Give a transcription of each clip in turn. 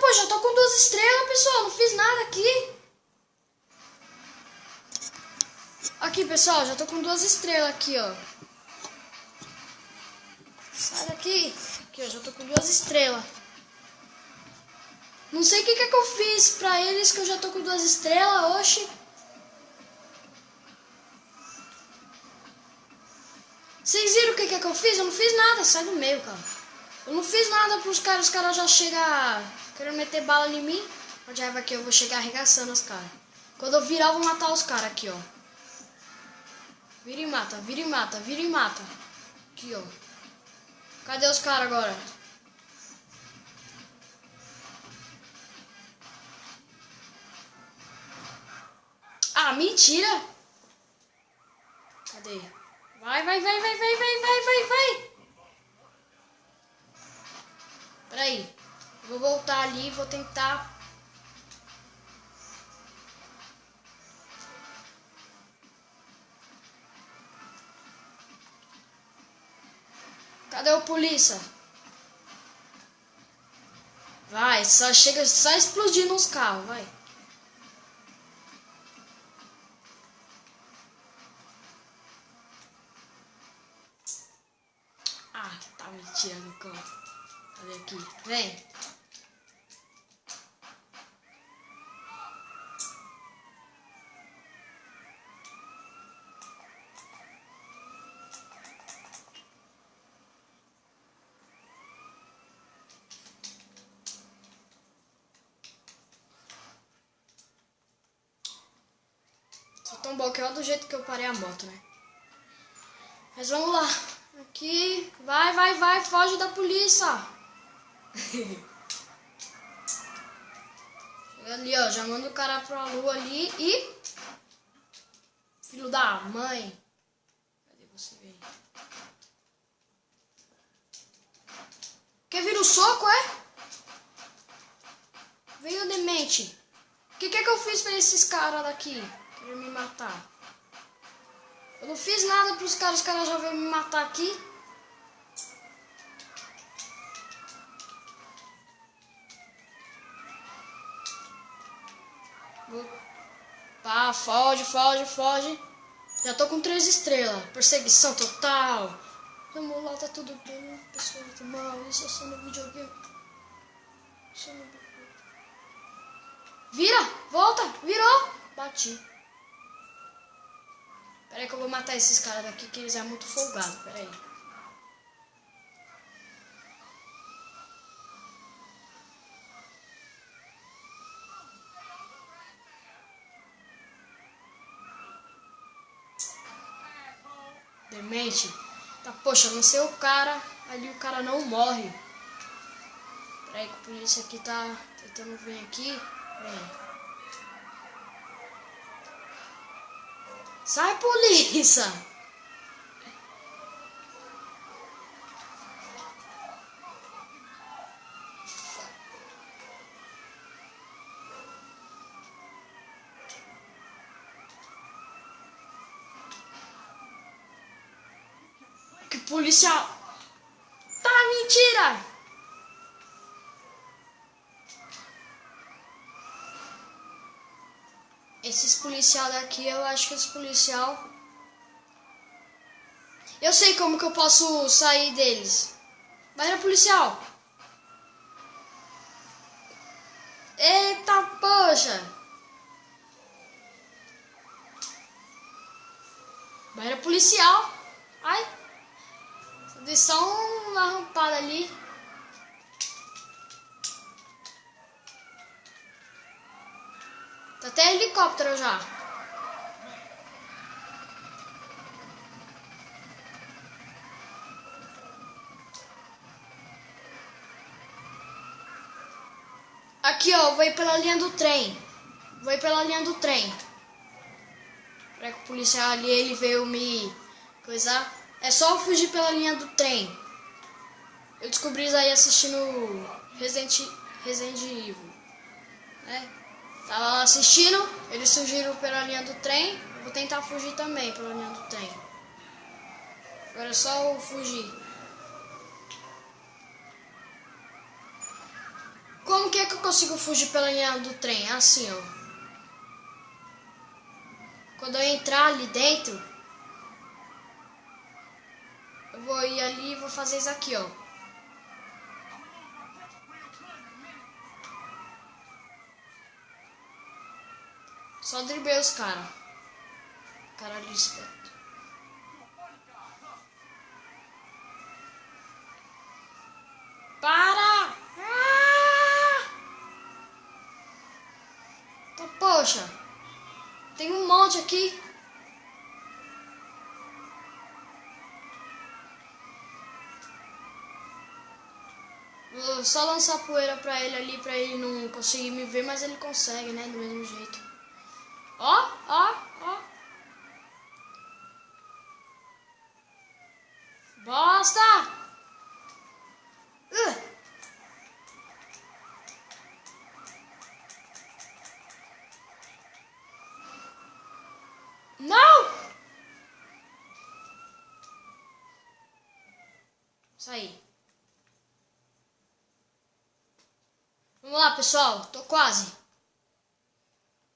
pô, já tô com 2 estrelas, pessoal. Não fiz nada aqui. Aqui, pessoal, já tô com 2 estrelas aqui, ó. Sai daqui. Aqui, ó, já tô com 2 estrelas. Não sei o que que eu fiz pra eles que eu já tô com 2 estrelas, oxi. Vocês viram o que que eu fiz? Eu não fiz nada, sai do meio, cara. Eu não fiz nada pros caras, os caras já chegam querendo meter bala em mim. Onde raiva aqui, eu vou chegar arregaçando os caras. Quando eu virar, eu vou matar os caras aqui, ó. Vira e mata, vira e mata, vira e mata. Aqui, ó. Cadê os caras agora? Ah, mentira! Cadê? Vai, vai, vai, vai, vai, vai, vai, vai, vai! Peraí. Vou voltar ali e vou tentar... Cadê o polícia? Vai, só chega, só explodindo os carros, vai. Ah, tá me tirando o canto. Cadê aqui? Vem. Só tão bom que é do jeito que eu parei a moto, né? Mas vamos lá. Aqui. Vai, vai, vai. Foge da polícia. Chega ali, ó. Já manda o cara pra lua ali e... Filho da mãe. Cadê você, velho? Quer vir o soco, é? Veio demente. O que é que eu fiz pra esses caras daqui? Querem me matar. Eu não fiz nada pros caras, os caras já veio me matar aqui. Tá, foge, foge, foge. Já tô com 3 estrelas. Perseguição total. Vamos lá, tá tudo bem. Pessoal, tá mal. Isso é só no videogame. Só no... Vira! Volta! Virou! Bati. Pera aí que eu vou matar esses caras daqui, que eles é muito folgado. Pera aí. Demente. Tá, poxa, não sei o cara. Ali o cara não morre. Pera aí que a polícia aqui tá tentando vir aqui. Pera aí. Sai, polícia! Que policial! Tá, mentira! Esses policial daqui, eu acho que os policial... Eu sei como que eu posso sair deles. Barreira policial! Eita, poxa! Barreira policial! Ai! Dei só uma rampada ali. Tá até helicóptero já. Aqui, ó, vou ir pela linha do trem. Vou ir pela linha do trem. Pra que o policial ali, ele veio me coisar. É só eu fugir pela linha do trem. Eu descobri isso aí assistindo Resident Evil, né? Tava lá assistindo, eles fugiram pela linha do trem. Eu vou tentar fugir também pela linha do trem. Agora é só eu fugir. Como que é que eu consigo fugir pela linha do trem. É assim, ó. Quando eu entrar ali dentro, eu vou ir ali e vou fazer isso aqui, ó. Só driblei os caras. Cara ali esperto. Para! Ah! Então, poxa. Tem um monte aqui. Vou só lançar poeira pra ele ali, pra ele não conseguir me ver, mas ele consegue, né? Do mesmo jeito. Ó, ó, ó. Bosta! Não! Isso aí. Vamos lá, pessoal. Tô quase.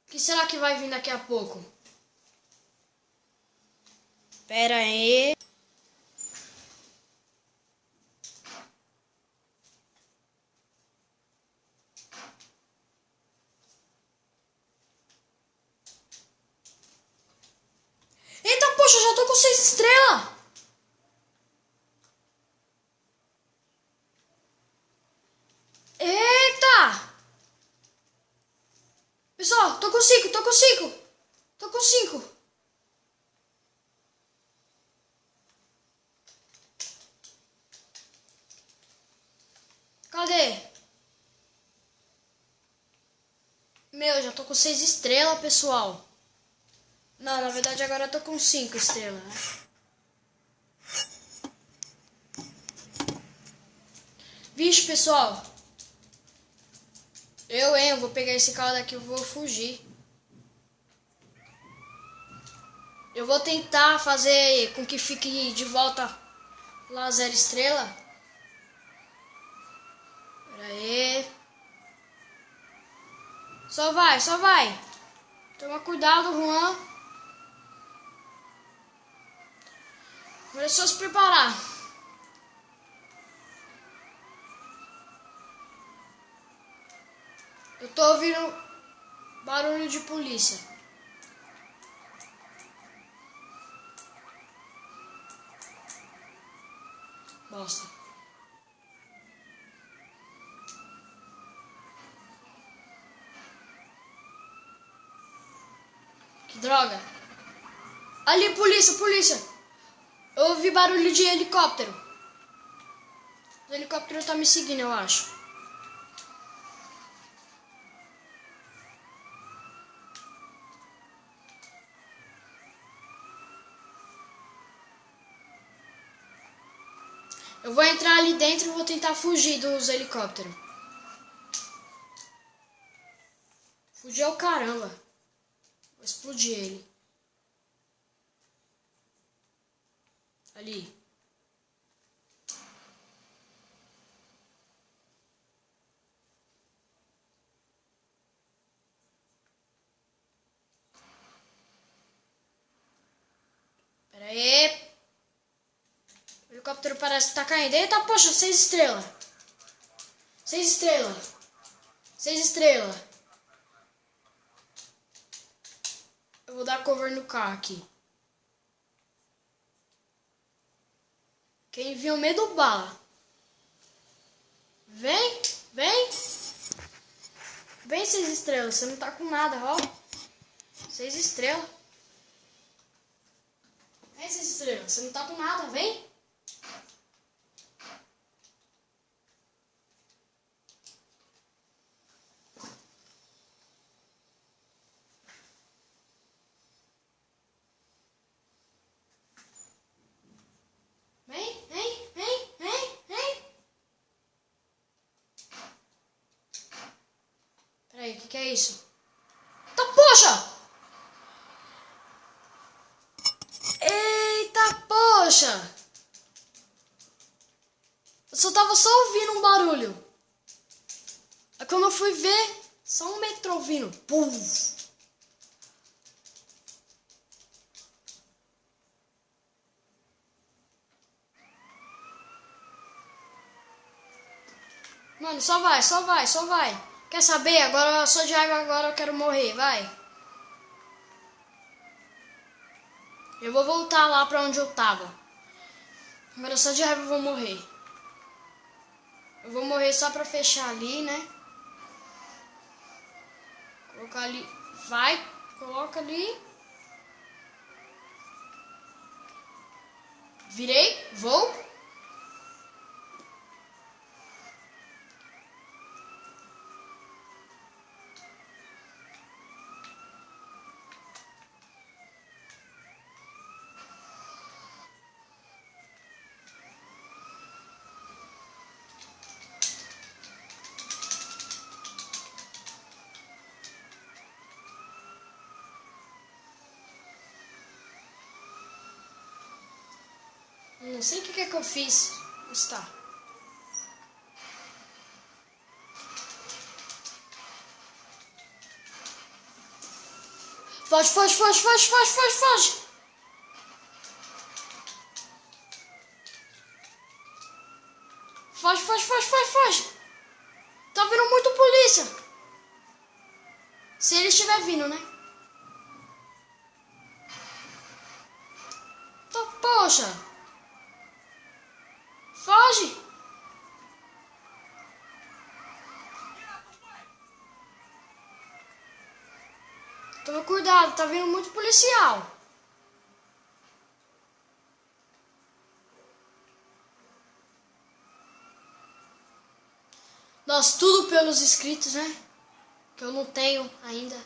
O que será que vai vir daqui a pouco? Pera aí. Eita, poxa, eu já tô com 6 estrelas. Eita! Pessoal, tô com 5, tô com 5. Tô com 5. Cadê? Meu, já tô com 6 estrelas, pessoal. Não, na verdade agora eu tô com 5 estrelas, né? Vixe, pessoal. Eu vou pegar esse carro daqui e vou fugir. Eu vou tentar fazer com que fique de volta lá 0 estrela. Pera aí. Só vai, só vai. Toma cuidado, Juan. Agora é só se preparar. Eu tô ouvindo barulho de polícia. Bosta. Que droga. Ali, polícia, polícia. Eu ouvi barulho de helicóptero. O helicóptero tá me seguindo, eu acho. Eu vou entrar ali dentro e vou tentar fugir dos helicópteros. Fugir é o caramba. Vou explodir ele. Ali. Pera aí. O helicóptero parece que tá caindo. Eita, poxa, 6 estrelas. 6 estrelas. 6 estrelas. Eu vou dar cover no carro aqui. Quem viu medo bala. Vem, vem. Vem, 6 estrelas. Você não tá com nada, ó. 6 estrelas. Vem, 6 estrelas. Você não tá com nada, vem. Vem, vem, vem, vem, vem. Peraí, o que é isso? Tá, poxa! Eita, poxa! Eu só tava ouvindo um barulho. Aí quando eu fui ver, só um metrô vindo. Pum! Mano, só vai, só vai, só vai. Quer saber? Agora eu sou de raiva, agora eu quero morrer, vai. Eu vou voltar lá pra onde eu tava. Agora só de raiva eu vou morrer. Eu vou morrer só pra fechar ali, né? Colocar ali. Vai, coloca ali. Virei, vou. Não sei o que é que eu fiz. Está. Foge, foge, foge, foge, foge, foge, foge. Foge, foge, foge, foge, foge. Tá vindo muito polícia. Se ele estiver vindo, né? Então, poxa. Foge. Toma cuidado, tá vindo muito policial. Nossa, tudo pelos inscritos, né? Que eu não tenho ainda.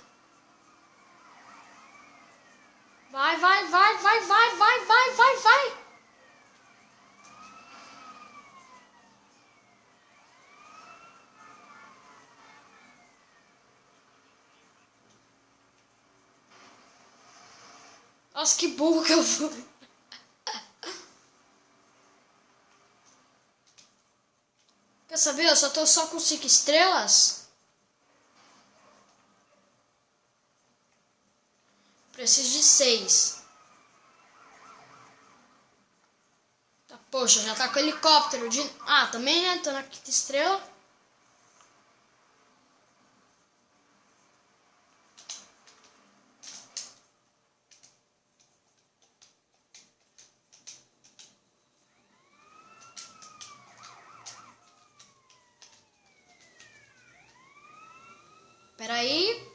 Vai, vai, vai, vai, vai, vai, vai, vai, vai. Nossa, que burro que eu fui. Quer saber? Eu só tô só com 5 estrelas. Preciso de 6. Tá, poxa, já tá com helicóptero de... Ah, também, né? Tô na 5ª estrela. Peraí.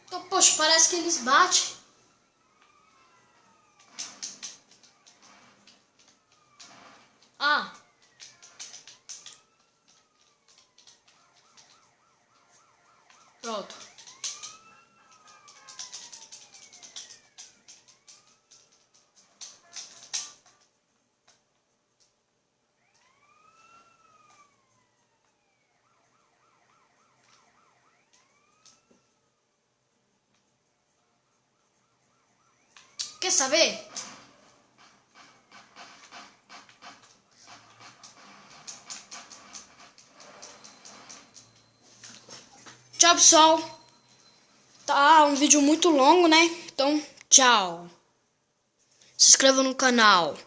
Então, poxa, parece que eles batem. Ah. Pronto. Quer saber? Tchau, pessoal. Tá um vídeo muito longo, né? Então, tchau. Se inscreva no canal.